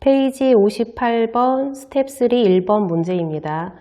페이지 58번 스텝 3 1번 문제입니다.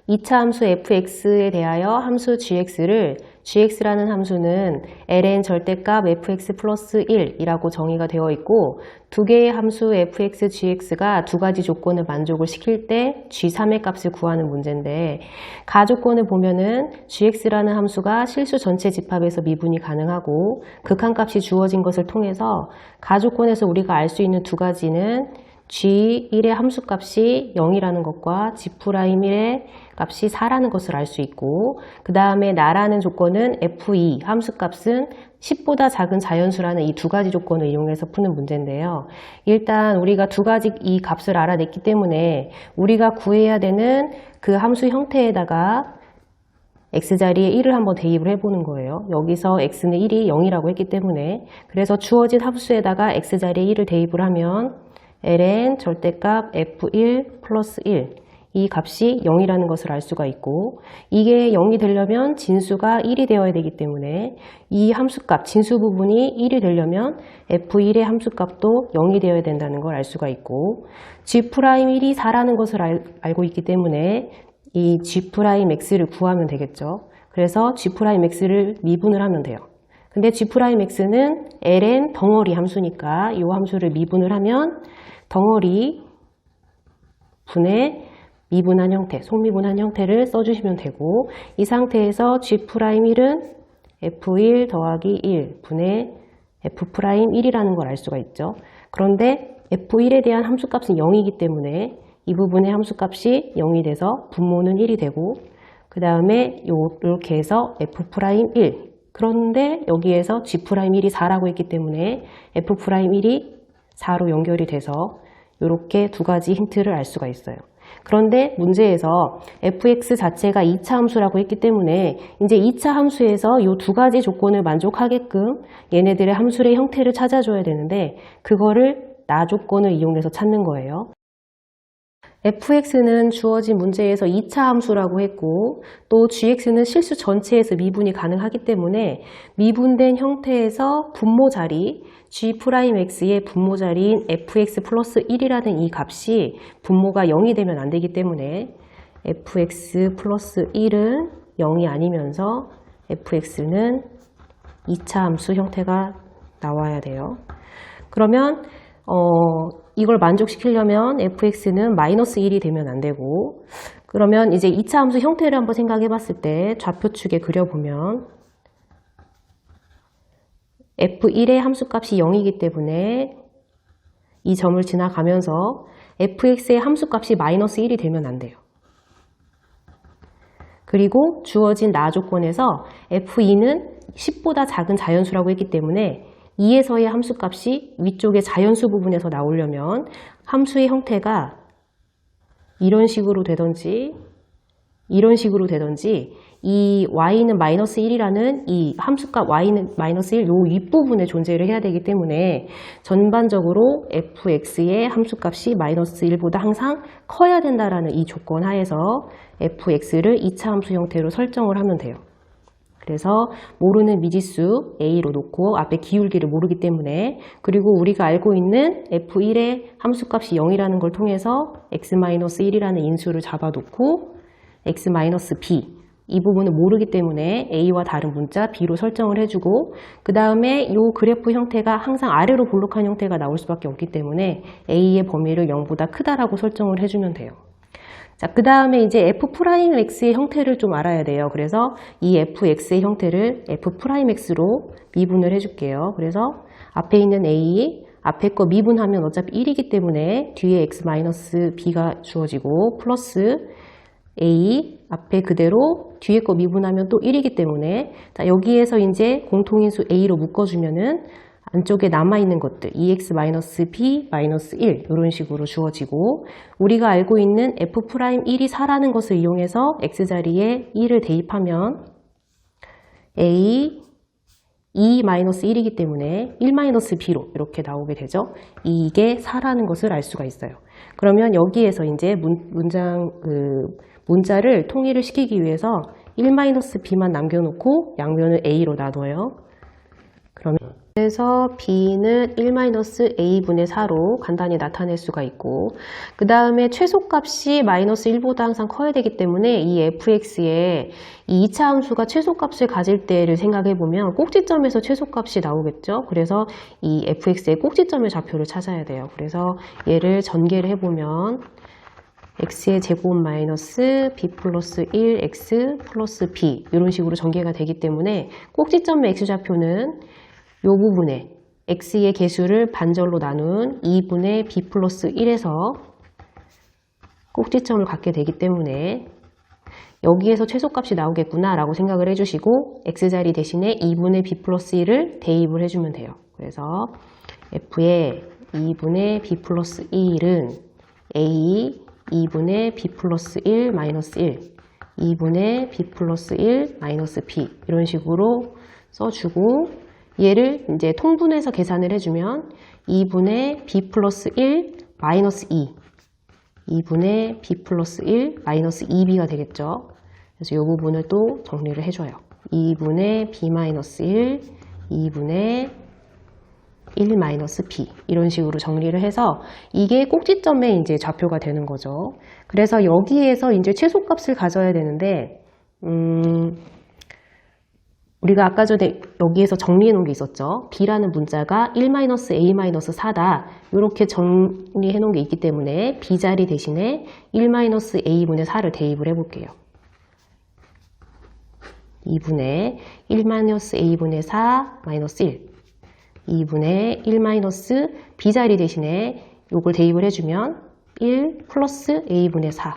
2차 함수 fx에 대하여 함수 gx를 gx라는 함수는 ln 절대값 fx 플러스 1이라고 정의가 되어 있고 두 개의 함수 fx, gx가 두 가지 조건을 만족을 시킬 때 g3의 값을 구하는 문제인데 가조건을 보면은 gx라는 함수가 실수 전체 집합에서 미분이 가능하고 극한값이 주어진 것을 통해서 가조건에서 우리가 알 수 있는 두 가지는 g1의 함수값이 0이라는 것과 g'1의 값이 4라는 것을 알 수 있고 그 다음에 나라는 조건은 f2 함수값은 10보다 작은 자연수라는 이 두 가지 조건을 이용해서 푸는 문제인데요. 일단 우리가 두 가지 이 값을 알아냈기 때문에 우리가 구해야 되는 그 함수 형태에다가 x자리에 1을 한번 대입을 해보는 거예요. 여기서 x는 1이 0이라고 했기 때문에 그래서 주어진 함수에다가 x자리에 1을 대입을 하면 ln 절대값 f1 플러스 1 이 값이 0이라는 것을 알 수가 있고 이게 0이 되려면 진수가 1이 되어야 되기 때문에 이 함수값, 진수 부분이 1이 되려면 f1의 함수값도 0이 되어야 된다는 걸 알 수가 있고 g'1이 4라는 것을 알고 있기 때문에 이 g'x를 구하면 되겠죠. 그래서 g'x를 미분을 하면 돼요. 근데 g'x는 ln 덩어리 함수니까 이 함수를 미분을 하면 덩어리 분의 미분한 형태, 속미분한 형태를 써주시면 되고 이 상태에서 g'1은 f1 더하기 1 분의 f'1이라는 걸 알 수가 있죠. 그런데 f1에 대한 함수값은 0이기 때문에 이 부분의 함수값이 0이 돼서 분모는 1이 되고 그 다음에 이렇게 해서 f'1 그런데 여기에서 g'1이 4라고 했기 때문에 f'1이 4로 연결이 돼서 이렇게 두 가지 힌트를 알 수가 있어요. 그런데 문제에서 fx 자체가 2차 함수라고 했기 때문에 이제 2차 함수에서 이 두 가지 조건을 만족하게끔 얘네들의 함수의 형태를 찾아줘야 되는데 그거를 나 조건을 이용해서 찾는 거예요. fx는 주어진 문제에서 2차 함수라고 했고 또 gx는 실수 전체에서 미분이 가능하기 때문에 미분된 형태에서 분모 자리 g'x의 분모 자리인 fx 플러스 1이라는 이 값이 분모가 0이 되면 안 되기 때문에 fx 플러스 1은 0이 아니면서 fx는 2차 함수 형태가 나와야 돼요. 그러면 이걸 만족시키려면 fx는 마이너스 1이 되면 안 되고 그러면 이제 2차 함수 형태를 한번 생각해 봤을 때 좌표축에 그려보면 f1의 함수값이 0이기 때문에 이 점을 지나가면서 fx의 함수값이 마이너스 1이 되면 안 돼요. 그리고 주어진 나 조건에서 f2는 10보다 작은 자연수라고 했기 때문에 2에서의 함수값이 위쪽의 자연수 부분에서 나오려면 함수의 형태가 이런 식으로 되던지 이런 식으로 되던지 이 y는 마이너스 1이라는 이 함수값 y는 마이너스 1 요 윗부분에 존재를 해야 되기 때문에 전반적으로 fx의 함수값이 마이너스 1보다 항상 커야 된다라는 이 조건 하에서 fx를 2차 함수 형태로 설정을 하면 돼요. 그래서 모르는 미지수 a로 놓고 앞에 기울기를 모르기 때문에 그리고 우리가 알고 있는 f1의 함수값이 0이라는 걸 통해서 x-1이라는 인수를 잡아놓고 x-b 이 부분을 모르기 때문에 a와 다른 문자 b로 설정을 해주고 그 다음에 이 그래프 형태가 항상 아래로 볼록한 형태가 나올 수밖에 없기 때문에 a의 범위를 0보다 크다라고 설정을 해주면 돼요. 자, 그 다음에 이제 f'x의 형태를 좀 알아야 돼요. 그래서 이 fx의 형태를 f'x로 미분을 해줄게요. 그래서 앞에 있는 a, 앞에 거 미분하면 어차피 1이기 때문에 뒤에 x-b가 주어지고 플러스 a, 앞에 그대로 뒤에 거 미분하면 또 1이기 때문에 자, 여기에서 이제 공통인수 a로 묶어주면은 안쪽에 남아있는 것들 2x-b-1 이런 식으로 주어지고 우리가 알고 있는 f'1이 4라는 것을 이용해서 x자리에 1을 대입하면 a 2-1이기 때문에 1-b로 이렇게 나오게 되죠. 이게 4라는 것을 알 수가 있어요. 그러면 여기에서 이제 문자를 통일을 시키기 위해서 1-b만 남겨놓고 양면을 a로 나눠요. 그러면 그래서 b는 1-a분의 4로 간단히 나타낼 수가 있고, 그 다음에 최소값이 -1보다 항상 커야 되기 때문에 이 fx에 이 2차 함수가 최소값을 가질 때를 생각해보면 꼭지점에서 최소값이 나오겠죠. 그래서 이 fx의 꼭지점의 좌표를 찾아야 돼요. 그래서 얘를 전개를 해보면 x의 제곱 마이너스 b 플러스 1x 플러스 b 이런 식으로 전개가 되기 때문에 꼭지점의 x좌표는 이 부분에 x의 개수를 반절로 나눈 2분의 b 플러스 1에서 꼭지점을 갖게 되기 때문에 여기에서 최소값이 나오겠구나 라고 생각을 해주시고 x자리 대신에 2분의 b 플러스 1을 대입을 해주면 돼요. 그래서 f의 2분의 b 플러스 1은 a 2분의 b 플러스 1 마이너스 1 2분의 b 플러스 1 마이너스 b 이런 식으로 써주고, 얘를 이제 통분해서 계산을 해주면 2분의 b 플러스 1 마이너스 2 2분의 b 플러스 1 마이너스 2b가 되겠죠. 그래서 이 부분을 또 정리를 해줘요. 2분의 b 마이너스 1 2분의 1 마이너스 b 이런 식으로 정리를 해서 이게 꼭지점의 이제 좌표가 되는 거죠. 그래서 여기에서 이제 최소값을 가져야 되는데, 우리가 아까 전에 여기에서 정리해 놓은 게 있었죠. b라는 문자가 1-a-4다. 이렇게 정리해 놓은 게 있기 때문에 b자리 대신에 1-a분의 4를 대입을 해볼게요. 2분의 1-a분의 4 마이너스 1 2분의 1-b자리 대신에 이걸 대입을 해주면 1 플러스 a분의 4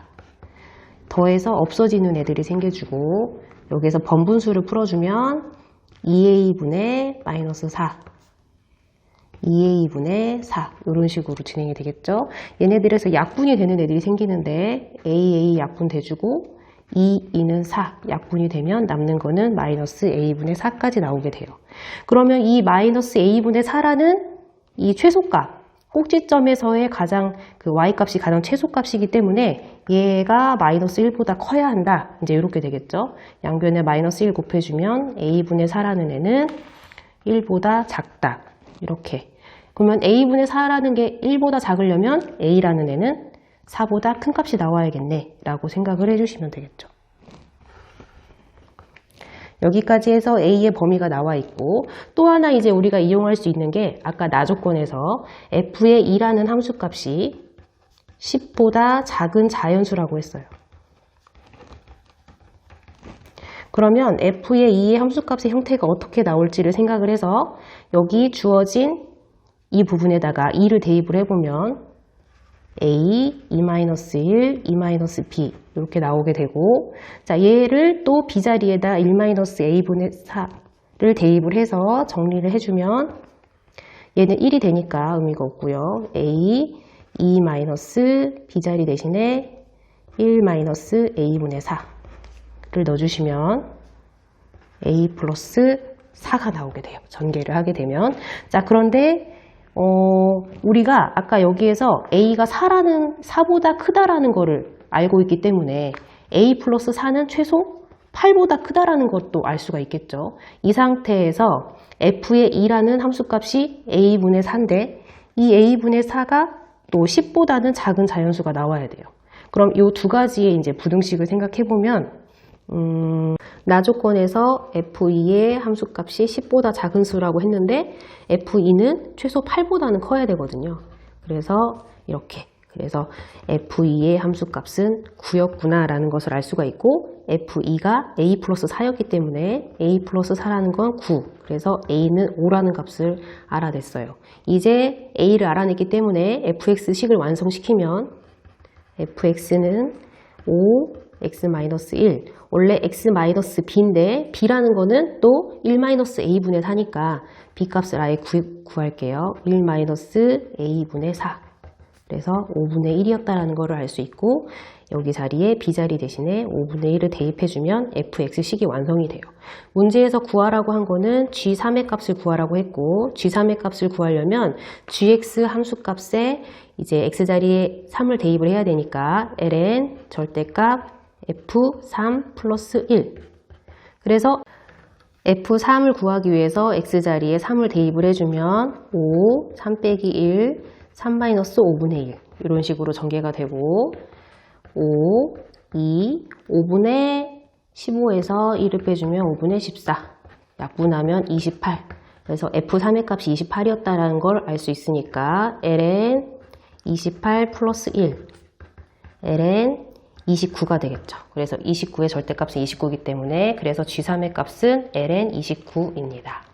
더해서 없어지는 애들이 생겨주고, 여기에서 번분수를 풀어주면 2a분의 마이너스 4 2a분의 4 이런 식으로 진행이 되겠죠. 얘네들에서 약분이 되는 애들이 생기는데 a 약분 돼주고 2는 4 약분이 되면 남는 거는 마이너스 a분의 4까지 나오게 돼요. 그러면 이 마이너스 a분의 4라는 이 최소값, 꼭지점에서의 가장 그 y값이 가장 최소값이기 때문에 얘가 마이너스 1보다 커야 한다. 이제 이렇게 되겠죠. 양변에 마이너스 1 곱해주면 a분의 4라는 애는 1보다 작다. 이렇게. 그러면 a분의 4라는 게 1보다 작으려면 a라는 애는 4보다 큰 값이 나와야겠네 라고 생각을 해주시면 되겠죠. 여기까지 해서 A의 범위가 나와 있고, 또 하나 이제 우리가 이용할 수 있는 게 아까 나조건에서 F의 2라는 함수값이 10보다 작은 자연수라고 했어요. 그러면 F의 2의 함수값의 형태가 어떻게 나올지를 생각을 해서 여기 주어진 이 부분에다가 2를 대입을 해보면 A, 2-1, 2-b 이렇게 나오게 되고, 자 얘를 또 b자리에다 1-a분의 4를 대입을 해서 정리를 해주면 얘는 1이 되니까 의미가 없고요. A, 2-b자리 대신에 1-a분의 4를 넣어주시면 a 플러스 4가 나오게 돼요. 전개를 하게 되면. 자 그런데 우리가 아까 여기에서 a가 4보다 크다라는 거를 알고 있기 때문에 a 플러스 4는 최소 8보다 크다라는 것도 알 수가 있겠죠. 이 상태에서 f의 2라는 함수값이 a분의 4인데 이 a분의 4가 또 10보다는 작은 자연수가 나와야 돼요. 그럼 이 두 가지의 이제 부등식을 생각해 보면 나조건에서 f2의 함수값이 10보다 작은 수라고 했는데 f2는 최소 8보다는 커야 되거든요. 그래서 이렇게, 그래서 f2의 함수값은 9였구나 라는 것을 알 수가 있고, f2가 a 플러스 4였기 때문에 a 플러스 4라는 건 9, 그래서 a는 5라는 값을 알아냈어요. 이제 a를 알아냈기 때문에 fx식을 완성시키면 fx는 5, x-1, 원래 x-b인데 b라는 거는 또 1-a분의 4니까 b 값을 아예 구할게요. 1-a분의 4. 그래서 5분의 1이었다라는 거를 알 수 있고, 여기 자리에 b자리 대신에 5분의 1을 대입해주면 fx식이 완성이 돼요. 문제에서 구하라고 한 거는 g3의 값을 구하라고 했고, g3의 값을 구하려면 gx 함수값에 이제 x자리에 3을 대입을 해야 되니까 ln 절대값 f3 플러스 1. 그래서 F3을 구하기 위해서 X자리에 3을 대입을 해주면 5, 3 빼기 1, 3 마이너스 5분의 1 이런 식으로 전개가 되고 5, 2, 5분의 15에서 1을 빼주면 5분의 14 약분하면 28 그래서 F3의 값이 28이었다는 걸 알 수 있으니까 ln 28 플러스 1 ln 29가 되겠죠. 그래서 29의 절대값은 29이기 때문에 그래서 G3의 값은 ln 29입니다.